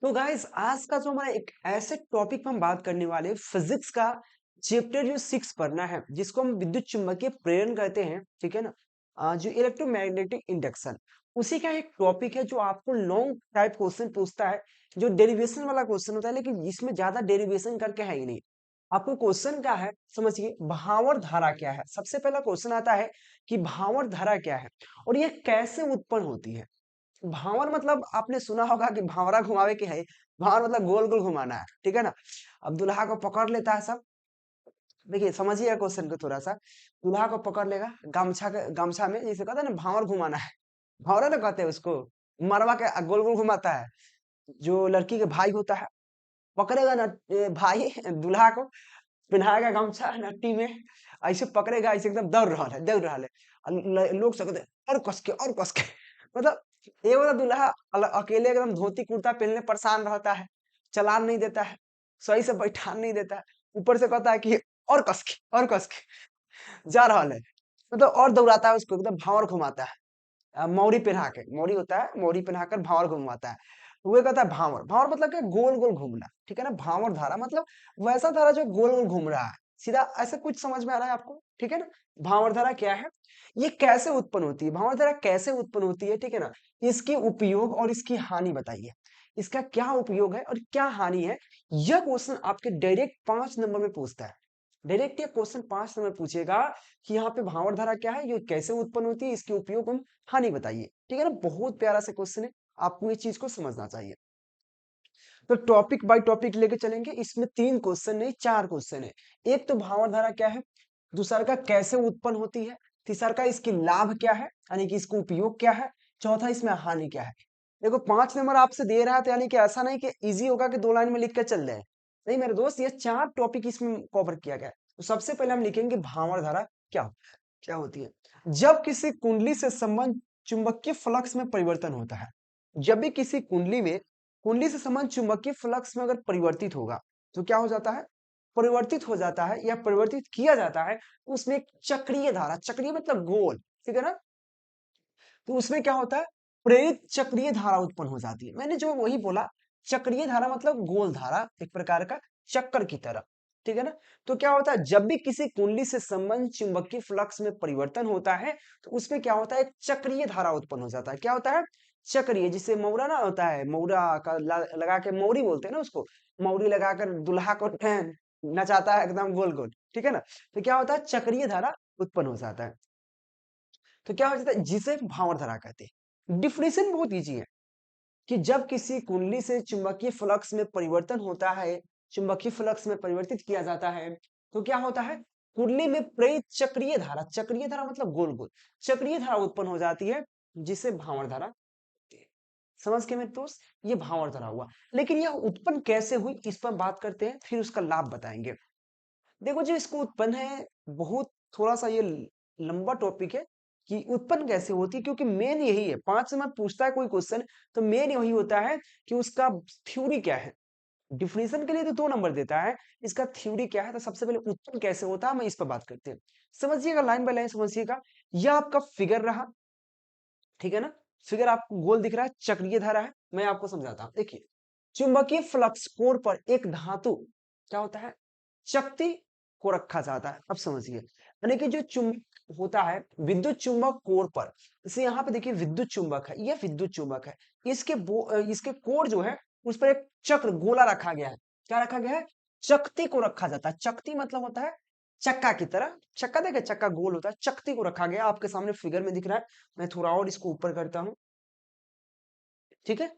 तो गाइस आज का जो हमारा एक ऐसे टॉपिक पे हम बात करने वाले हैं फिजिक्स का चैप्टर जो 6 पढ़ना है जिसको हम विद्युत चुम्बकीय प्रेरण कहते हैं। ठीक है ना। जो इलेक्ट्रोमैग्नेटिक इंडक्शन उसी का एक टॉपिक है जो आपको लॉन्ग टाइप क्वेश्चन पूछता है, जो डेरिवेशन वाला क्वेश्चन होता है, लेकिन इसमें ज्यादा डेरिवेशन करके है ही नहीं। आपको क्वेश्चन क्या है समझिए, भांवर धारा क्या है। सबसे पहला क्वेश्चन आता है कि भांवर धारा क्या है और ये कैसे उत्पन्न होती है। भांवर मतलब आपने सुना होगा कि भांवरा घुमावे के है। भांवर मतलब गोल गोल घुमाना है, ठीक है ना। अब दुल्हा को पकड़ लेता है सब। देखिए समझिए क्वेश्चन को थोड़ा सा। दुल्हा को पकड़ लेगा गमछा में, जैसे कहता है ना भांवर घुमाना है। भांवरा ना कहते हैं उसको। मरवा के गोल गोल घुमाता है। जो लड़की के भाई होता है पकड़ेगा ना भाई दुल्हा को, पिन्हाएगा गमछा नट्टी में, ऐसे पकड़ेगा, ऐसे एकदम दौड़ रहा है। लोग सब कहते हैं, और कस के मतलब ये वाला दूल्हा अकेले एकदम धोती कुर्ता पहनने परेशान रहता है, चलान नहीं देता है, सही से बैठान नहीं देता है। ऊपर से कहता है कि और कस के जा रहा है, मतलब और दौड़ाता है उसको, एकदम भावर घुमाता है। मौरी पहना के, मौरी होता है, मौरी पहनाकर भावर घुमाता है। तो वो कहता है भावर। भावर मतलब क्या, गोल गोल घूमना, ठीक है ना। भावर धारा मतलब वैसा धारा जो गोल गोल घूम रहा है, सीधा ऐसा कुछ समझ में आ रहा है आपको, ठीक है ना। भावर धारा क्या है, ये कैसे उत्पन्न होती है, भावर धारा कैसे उत्पन्न होती है, ठीक है ना। इसके उपयोग और इसकी हानि बताइए। इसका क्या उपयोग है और क्या हानि है, यह क्वेश्चन आपके डायरेक्ट 5 नंबर में पूछता है। डायरेक्ट ये क्वेश्चन 5 नंबर पूछेगा कि यहाँ पे भावर धारा क्या है, ये कैसे उत्पन्न होती है, इसके उपयोग हम हानि बताइए, ठीक है ना। बहुत प्यारा सा क्वेश्चन है, आपको ये चीज को समझना चाहिए। तो टॉपिक बाय टॉपिक लेके चलेंगे। इसमें 3 क्वेश्चन नहीं 4 क्वेश्चन है। एक तो भावर धारा क्या है, दूसरा का कैसे उत्पन्न होती है, तीसरा का इसकी लाभ क्या है यानी कि इसको उपयोग क्या है, चौथा इसमें हानि क्या है। देखो 5 नंबर आपसे दे रहा है तो यानी कि ऐसा नहीं कि इजी होगा कि 2 लाइन में लिख कर चल रहे हैं। नहीं मेरे दोस्त, ये 4 टॉपिक इसमें कवर किया गया है। तो सबसे पहले हम लिखेंगे भावर धारा क्या होती है। जब किसी कुंडली से संबंध चुंबकीय फ्लक्स में परिवर्तन होता है, जब भी किसी कुंडली से संबंध चुंबकीय फ्लक्स में अगर परिवर्तित होगा तो क्या हो जाता है, परिवर्तित हो जाता है या परिवर्तित किया जाता है, तो उसमें एक चक्रीय धारा, चक्रीय मतलब गोल, ठीक है ना। तो उसमें क्या होता है, प्रेरित चक्रीय धारा उत्पन्न हो जाती है। मैंने जो वही बोला, चक्रीय धारा मतलब गोल धारा, एक प्रकार का चक्कर की तरह, ठीक है ना। तो क्या होता है, जब भी किसी कुंडली से संबंध चुंबकीय फ्लक्स में परिवर्तन होता है तो उसमें क्या होता है, एक चक्रीय धारा उत्पन्न हो जाता है। क्या होता है, चक्रीय। जिसे मौरा ना होता है, मौरा का लगा के मौरी बोलते हैं ना उसको, मौरी लगाकर दुल्हा को नचाता है एकदम गोल गोल, ठीक है ना। तो क्या होता है, चक्रीय धारा उत्पन्न हो जाता है। तो क्या हो जाता है, जिसे भांवर धारा कहते हैं। डिफिनेशन बहुत इजी है कि जब किसी कुंडली से चुंबकीय फ्लक्स में परिवर्तन होता है, चुंबकीय फ्लक्स में परिवर्तित किया जाता है, तो क्या होता है, कुंडली में प्रेरित चक्रीय धारा, चक्रीय धारा मतलब गोल गोल चक्रीय धारा उत्पन्न हो जाती है, जिसे भांवर धारा कहते हैं। समझ के मेरे दोस्त, ये भांवर धारा हुआ। लेकिन यह उत्पन्न कैसे हुई इस पर बात करते हैं, फिर उसका लाभ बताएंगे। देखो जो इसको उत्पन्न है, बहुत थोड़ा सा ये लंबा टॉपिक है कि उत्पन्न कैसे होती है, क्योंकि मेन यही है। 5 से पूछता है कोई क्वेश्चन तो मेन यही होता है कि उसका थ्योरी क्या है। डिफिनेशन के लिए तो 2 नंबर देता है, इसका थ्योरी क्या है। तो सबसे पहले उत्पन्न कैसे होता है, मैं इस पर बात करते हैं। समझिएगा, लाइन बाय लाइन समझिएगा। यह आपका फिगर रहा, ठीक है ना। फिगर आपको गोल दिख रहा है, चक्रीय धारा है। मैं आपको समझाता हूं, देखिए। चुंबकीय फ्लक्स कोर पर एक धातु क्या होता है, शक्ति को रखा जाता है। अब समझिए, यानी कि जो चुंबक होता है, विद्युत चुंबक कोर पर, इसे यहाँ पे देखिए विद्युत चुंबक है, यह विद्युत चुंबक है। इसके कोर जो है उस पर एक चक्र गोला रखा गया है। क्या रखा गया है, चकती को रखा जाता है। चकती मतलब होता है चक्का की तरह, चक्का देखे, चक्का गोल होता है, चकती को रखा गया। आपके सामने फिगर में दिख रहा है। मैं थोड़ा और इसको ऊपर करता हूँ, ठीक है।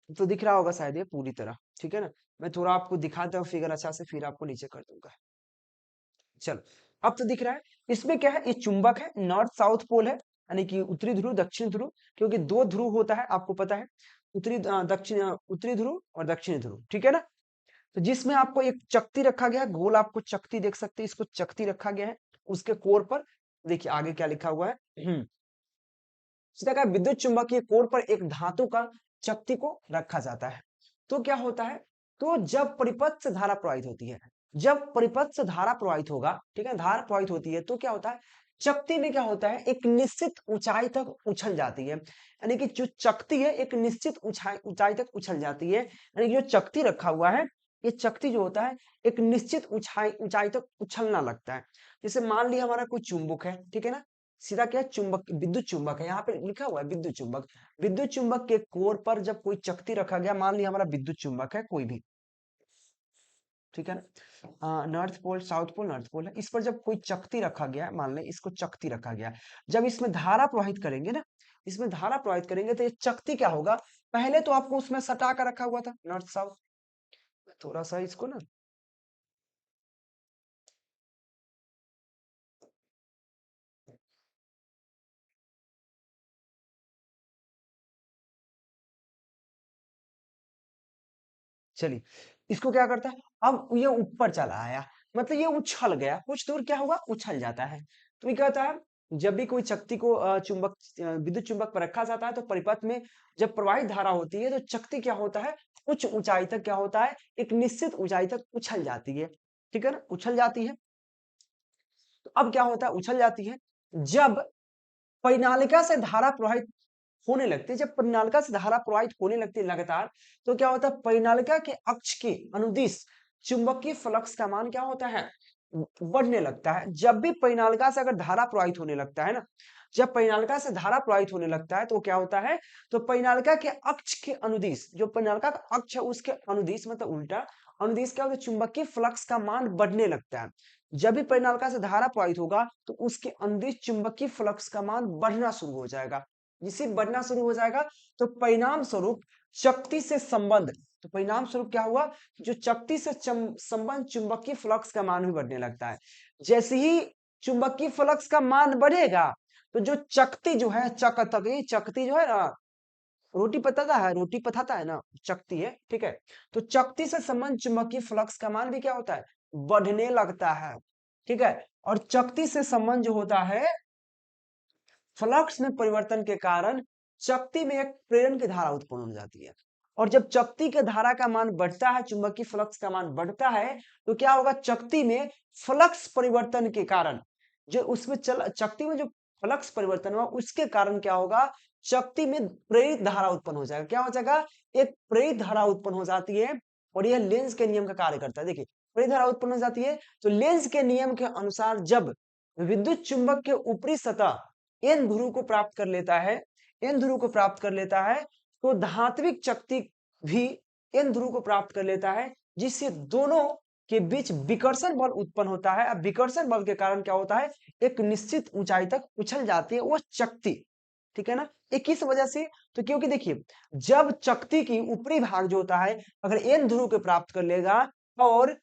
तो दिख रहा होगा शायद ये पूरी तरह, ठीक है ना। मैं थोड़ा आपको दिखाता हूँ फिगर अच्छा से, फिर आपको नीचे कर दूंगा। चलो, अब तो दिख रहा है। इसमें क्या है, ये चुंबक है, नॉर्थ साउथ पोल है, यानी कि उत्तरी ध्रुव दक्षिण ध्रुव, क्योंकि 2 ध्रुव होता है, आपको पता है। उत्तरी ध्रुव और दक्षिणी ध्रुव, ठीक है ना। तो जिसमें आपको एक चकती रखा गया है, गोल आपको चकती देख सकते हैं, इसको चकती रखा गया है। उसके कोर पर देखिए आगे क्या लिखा हुआ है। इसी तरह विद्युत चुंबकीय कोर पर एक धातु का चकती को रखा जाता है। तो क्या होता है, तो जब परिपथ से धारा प्रवाहित होती है, जब परिपथ से धारा प्रवाहित होगा, ठीक है, धारा प्रवाहित होती है, तो क्या होता है, चकती में क्या होता है, एक निश्चित ऊंचाई तक उछल जाती है, यानी कि जो चकती है एक निश्चित ऊंचाई ऊंचाई तक उछल जाती है, यानी कि जो चकती रखा हुआ है, ये चकती जो होता है एक निश्चित ऊंचाई ऊंचाई तक उछलना लगता है। जैसे मान लिया हमारा कोई चुंबक है, ठीक है ना, सीधा क्या है, चुंबक, विद्युत चुंबक है, यहाँ पे लिखा हुआ है विद्युत चुंबक। विद्युत चुंबक के कोर पर जब कोई चकती रखा गया, मान लिया हमारा विद्युत चुंबक है कोई भी, ठीक है ना, north pole south pole north pole है, इस पर जब कोई चकती रखा गया, मान लें इसको चकती रखा गया, जब इसमें धारा प्रवाहित करेंगे ना, इसमें धारा प्रवाहित करेंगे तो ये चकती क्या होगा, पहले तो आपको उसमें सटा कर रखा हुआ था नॉर्थ साउथ, थोड़ा सा इसको ना, चलिए इसको क्या करता है, अब ये ऊपर चला आया, मतलब ये उछल गया, कुछ दूर क्या होगा, उछल जाता है। तो ये कहता है जब भी कोई चकती को विद्युत चुंबक पर रखा जाता है तो परिपथ में जब प्रवाहित धारा होती है तो चकती क्या होता है, कुछ ऊंचाई तक क्या होता है, एक निश्चित ऊंचाई तक उछल जाती है, ठीक है ना, उछल जाती है। तो अब क्या होता है, उछल जाती है, जब परिनालिका से धारा प्रवाहित होने लगती है, जब परिनालिका से धारा प्रवाहित होने लगती है लगातार, तो क्या होता है, परिनालिका के अक्ष के अनुदिश चुंबकीय फ्लक्स का मान क्या होता है, बढ़ने लगता है। जब भी परिनालिका से अगर धारा प्रवाहित होने लगता है ना, जब परिनालिका से धारा प्रवाहित होने लगता है तो क्या होता है, तो परिनालिका के अक्ष के अनुदिश, जो परिनालिका का अक्ष है उसके अनुदिश मतलब उल्टा अनुदिश क्या होता है, चुंबकीय फ्लक्स का मान बढ़ने लगता है। जब भी परिनालिका से धारा प्रवाहित होगा तो उसके अनुदिश चुंबकीय फ्लक्स का मान बढ़ना शुरू हो जाएगा। जिसे बढ़ना शुरू हो जाएगा तो परिणाम स्वरूप शक्ति से संबंध, तो परिणाम स्वरूप क्या हुआ, जो चकती से संबंध चुंबकीय फ्लक्स का मान भी बढ़ने लगता है। जैसे ही चुंबकीय फ्लक्स का मान बढ़ेगा तो जो चकती जो है, चकती जो है ना, रोटी पताता है, रोटी पथाता है ना, चकती है, ठीक है। तो चकती से संबंध चुंबकीय फ्लक्स का मान भी क्या होता है, बढ़ने लगता है, ठीक है। और चकती से संबंध जो होता है, फ्लक्स में परिवर्तन के कारण चकती में एक प्रेरण की धारा उत्पन्न हो जाती है। और जब चकती के धारा का मान बढ़ता है, चुंबकीय फ्लक्स का मान बढ़ता है, तो क्या होगा, चकती में फ्लक्स परिवर्तन के कारण, जो उसमें चकती में जो फ्लक्स परिवर्तन हुआ उसके कारण क्या होगा, चकती में प्रेरित धारा उत्पन्न हो जाएगा, क्या हो जाएगा, एक प्रेरित धारा उत्पन्न हो जाती है। और यह लेंज के नियम का कार्य करता है। देखिए प्रेरित धारा उत्पन्न हो जाती है, तो लेंज के नियम के अनुसार जब विद्युत चुंबक के ऊपरी सतह एन ध्रुव को प्राप्त कर लेता है, एन ध्रुव को प्राप्त कर लेता है, तो धात्विक चकती भी एन ध्रुव को प्राप्त कर लेता है, जिससे दोनों के बीच विकर्षण बल उत्पन्न होता है। अब विकर्षण बल के कारण क्या होता है, एक निश्चित ऊंचाई तक उछल जाती है वो चकती, ठीक है ना। ये किस वजह से, तो क्योंकि देखिए जब चकती की ऊपरी भाग जो होता है अगर एन ध्रुव को प्राप्त कर लेगा, और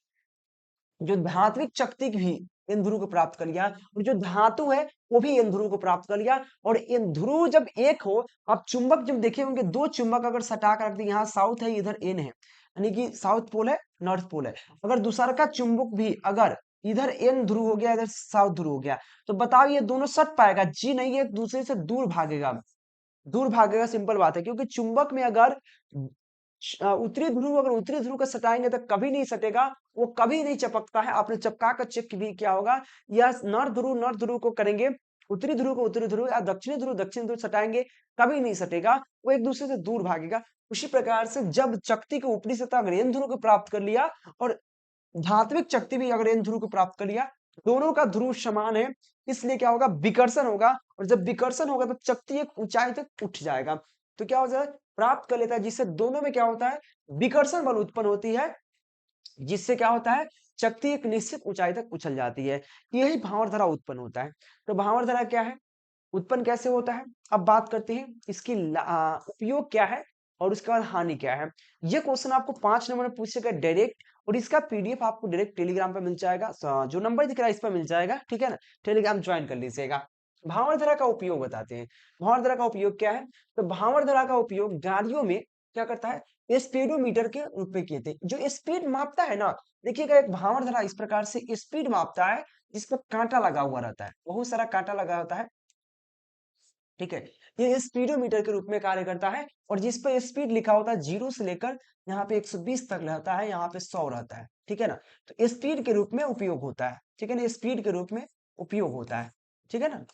जो धात्विक शक्ति भी इन ध्रुव को प्राप्त कर लिया, और जो धातु है वो भी इन ध्रुव को प्राप्त कर लिया, और इन ध्रुव जब एक हो, अब चुंबक जब देखे होंगे, दो चुंबक अगर सटा कर रख दिए, यहाँ साउथ है इधर एन है, यानी कि साउथ पोल है नॉर्थ पोल है, अगर दूसरा का चुंबक भी अगर इधर एन ध्रुव हो गया इधर साउथ ध्रुव हो गया, तो बताओ ये दोनों सट पाएगा, जी नहीं, एक दूसरे से दूर भागेगा, दूर भागेगा, सिंपल बात है। क्योंकि चुंबक में अगर उत्तरी ध्रुव अगर उत्तरी ध्रुव का सटाएंगे तो कभी नहीं सटेगा, वो कभी नहीं चपकता है, आपने चपका कर चेक भी क्या होगा, या नॉर्थ ध्रुव को करेंगे, उत्तरी ध्रुव को उत्तरी ध्रुव या दक्षिण ध्रुव सटाएंगे, कभी नहीं सटेगा, वो एक दूसरे से दूर भागेगा। उसी प्रकार से जब चकती के ऊपरी सतह अगर एन ध्रुव को प्राप्त कर लिया, और धात्विक शक्ति भी अगर एन ध्रुव को प्राप्त कर लिया, दोनों का ध्रुव समान है, इसलिए क्या होगा, विकर्षण होगा, और जब विकर्षण होगा तो शक्ति एक ऊंचाई तक उठ जाएगा, तो क्या हो जाएगा, प्राप्त कर लेता है, जिससे दोनों में क्या होता है, विकर्षण बल उत्पन्न होती है, जिससे क्या होता है, शक्ति एक निश्चित ऊंचाई तक उछल जाती है, यही भांवर धारा उत्पन्न होता है। तो भांवर धारा क्या है, उत्पन्न कैसे होता है, अब बात करते हैं इसकी उपयोग क्या है और उसके बाद हानि क्या है। ये क्वेश्चन आपको 5 नंबर में पूछेगा डायरेक्ट, और इसका पीडीएफ आपको डायरेक्ट टेलीग्राम पे मिल जाएगा, जो नंबर दिख रहा है इस पर मिल जाएगा, ठीक है ना, टेलीग्राम ज्वाइन कर लीजिएगा। भांवर धारा का उपयोग बताते हैं। भांवर धारा का उपयोग क्या है, तो भांवर धारा का उपयोग गाड़ियों में क्या करता है, स्पीडोमीटर के रूप में किए थे, जो स्पीड मापता है ना, देखिएगा एक भांवर धारा इस प्रकार से स्पीड मापता है, जिस पर कांटा लगा हुआ रहता है, बहुत सारा कांटा लगा होता है, ठीक है। ये स्पीडोमीटर के रूप में कार्य करता है, और जिस पर स्पीड लिखा होता है 0 से लेकर यहाँ पे 120 तक रहता है, यहाँ पे 100 रहता है, ठीक है ना। तो स्पीड के रूप में उपयोग होता है, ठीक है ना, स्पीड के रूप में उपयोग होता है, ठीक है ना।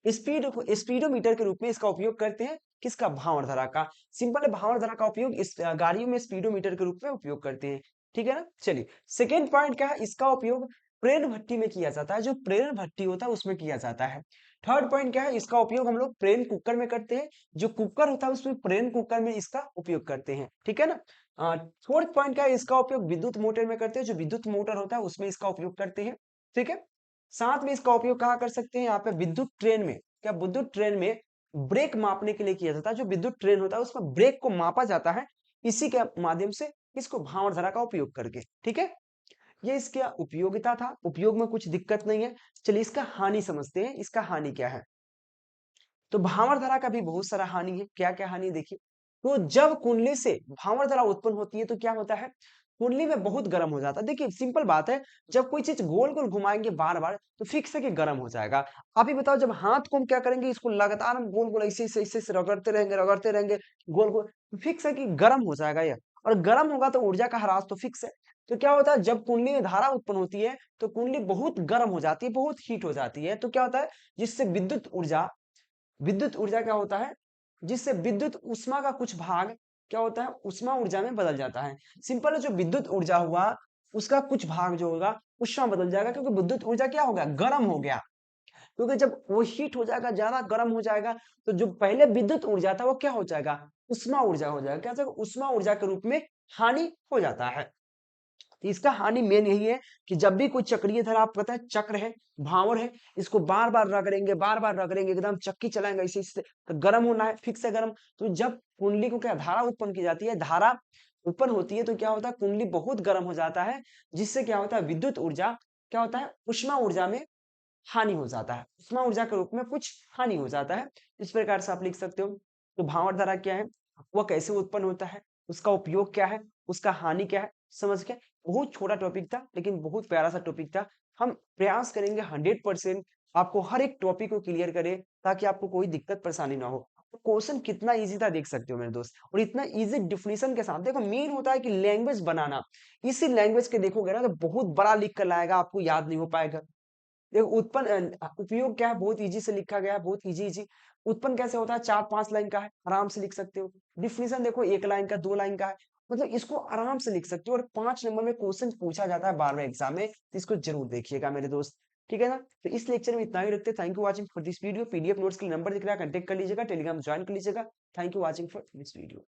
स्पीडोमीटर के रूप में इसका उपयोग करते हैं, किसका, भांवर धरा का। सिंपल है, भांवर धरा का उपयोग इस गाड़ियों में स्पीडोमीटर के रूप में उपयोग करते हैं, ठीक है ना। चलिए सेकेंड पॉइंट क्या है, इसका उपयोग प्रेरण भट्टी में किया जाता है, जो प्रेरण भट्टी होता है उसमें किया जाता है। थर्ड पॉइंट क्या है, इसका उपयोग हम लोग प्रेरण कुकर में करते हैं, जो कुकर होता है उसमें प्रेरण कुकर में इसका उपयोग करते हैं, ठीक है ना। फोर्थ पॉइंट क्या है, इसका उपयोग विद्युत मोटर में करते हैं, जो विद्युत मोटर होता है उसमें इसका उपयोग करते हैं, ठीक है। साथ में इसका उपयोग कहाँ कर सकते हैं, यहाँ पे विद्युत ट्रेन में। क्या विद्युत ट्रेन में ब्रेक मापने के लिए किया जाता है, जो विद्युत ट्रेन होता है उसमें ब्रेक को मापा जाता है इसी के माध्यम से, इसको भांवर धरा का उपयोग करके, ठीक है। ये इसकी उपयोगिता था, उपयोग में कुछ दिक्कत नहीं है। चलिए इसका हानि समझते हैं, इसका हानि क्या है। तो भांवर धरा का भी बहुत सारा हानि है, क्या क्या हानि देखिए। तो जब कुंडली से भांवर धरा उत्पन्न होती है तो क्या होता है, कुंडली में बहुत गर्म हो जाता है। देखिए सिंपल बात है, जब कोई चीज गोल गोल घुमाएंगे बार बार तो फिक्स है कि गर्म हो जाएगा। आप ही बताओ, जब हाथ को हम क्या करेंगे, इसको लगातार हम गोल गोल ऐसे रगड़ते रहेंगे गोल गोल, तो फिक्स है कि गर्म हो जाएगा ये। और गर्म होगा तो ऊर्जा का ह्रास तो फिक्स है। तो क्या होता है, जब कुंडली में धारा उत्पन्न होती है तो कुंडली बहुत गर्म हो जाती है, बहुत हीट हो जाती है। तो क्या होता है, जिससे विद्युत ऊर्जा क्या होता है, जिससे विद्युत ऊष्मा का कुछ भाग क्या होता है, ऊष्मा ऊर्जा में बदल जाता है। सिंपल है, जो विद्युत ऊर्जा हुआ उसका कुछ भाग जो होगा ऊष्मा बदल जाएगा, क्योंकि विद्युत ऊर्जा क्या हो गया, गर्म हो गया। क्योंकि जब वो हीट हो जाएगा, ज्यादा गर्म हो जाएगा, तो जो पहले विद्युत ऊर्जा था वो क्या हो जाएगा, उष्मा ऊर्जा हो जाएगा। क्या हो जाएगा, उष्मा ऊर्जा के रूप में हानि हो जाता है। तो इसका हानि मेन यही है कि जब भी कोई चक्रीय धारा, आपको पता है चक्र है, भांवर है, इसको बार बार रगड़ेंगे एकदम चक्की चलाएंगे इसे, इससे तो गर्म होना है, फिक्स है गर्म। तो जब कुंडली को क्या धारा उत्पन्न की जाती है, धारा उत्पन्न होती है तो क्या होता है, कुंडली बहुत गर्म हो जाता है, जिससे क्या होता है, विद्युत ऊर्जा क्या होता है, उष्मा ऊर्जा में हानि हो जाता है, उष्मा ऊर्जा के रूप में कुछ हानि हो जाता है। इस प्रकार से आप लिख सकते हो। तो भांवर धारा क्या है, वह कैसे उत्पन्न होता है, उसका उपयोग क्या है, उसका हानि क्या है, समझ के। बहुत छोटा टॉपिक था लेकिन बहुत प्यारा सा टॉपिक था। हम प्रयास करेंगे 100% आपको हर एक टॉपिक को क्लियर करें, ताकि आपको कोई दिक्कत परेशानी ना हो। क्वेश्चन कितना इजी था देख सकते हो मेरे दोस्त, और इतना इजी डिफिनेशन के साथ। देखो मेन होता है कि लैंग्वेज बनाना, इसी लैंग्वेज के देखोगे ना तो बहुत बड़ा लिख कर लाएगा, आपको याद नहीं हो पाएगा। देखो उपयोग क्या है, बहुत इजी से लिखा गया है, बहुत इजी। उत्पन्न कैसे होता है, 4-5 लाइन का है, आराम से लिख सकते हो। डिफिनेशन देखो 1 लाइन का, 2 लाइन का है, मतलब इसको आराम से लिख सकते हो। और 5 नंबर में क्वेश्चन पूछा जाता है 12वें एग्जाम में, तो इसको जरूर देखिएगा मेरे दोस्त, ठीक है ना। तो इस लेक्चर में इतना ही रखते हैं। Thank you watching for this video. PDF notes के लिए नंबर दिख रहा है, कंटेक्ट कर लीजिएगा, टेलीग्राम ज्वाइन कर लीजिएगा। Thank you watching for this video.